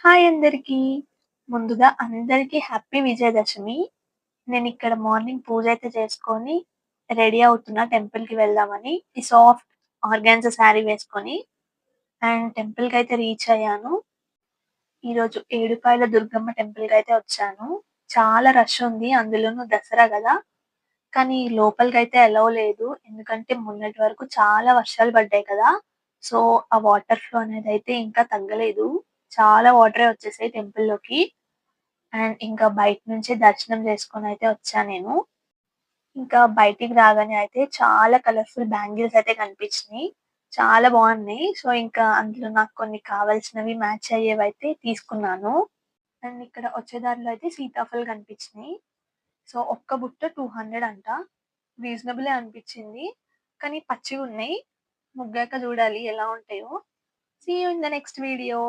Hi అందరికీ. ముందుగా అందరికీ హ్యాపీ విజయదశమి. నేనిక్కడ మార్నింగ్ పూజైతే చేసుకొని, రెడీ అవుతున్నా టెంపుల్‌కి వెళ్దామని. ఈ సాఫ్ట్ ఆర్గాన్జా శారీ వేసుకొని అండ్ టెంపుల్‌కైతే రీచ్ అయ్యాను. ఈరోజు ఏడుపాయల దుర్గమ్మ టెంపుల్‌కైతే వచ్చాను. చాలా రష్ ఉంది. అందులోనూ దసరా గదా! కానీ లోపలికైతే అలౌ లేదు. ఎందుకంటే మొన్నటి వరకు చాలా వర్షాలు పడ్డాయి కదా! సో, ఆ వాటర్ ఫ్లో అనేదైతే ఇంకా తగ్గలేదు. చాలా వాటరే వచ్చేసాయి టెంపుల్‌లోకి. అండ్ ఇంకా బయట నుంచే దర్శనం చేసుకొనైతే వచ్చా నేను. ఇంకా బయటికి రాగానే అయితే చాలా కలర్‌ఫుల్ బ్యాంగిల్స్ అయితే కనిపించినియి. చాలా బాగున్నాయి. సో, ఇంకా అందులో నాకు కొన్ని కావాల్సినవి మ్యాచ్ అయ్యేవైతే తీసుకున్నాను. అండ్ ఇక్కడ వచ్చే దారిలో అయితే సీతాఫల్ కనిపించినియి. సో, ఒక్క బుట్ట 200 అంట. రీజనబులే అనిపించింది. కానీ పచ్చిగున్నయి. ముగ్గాక చూడాలి ఎలా ఉంటాయో. See you in the next video.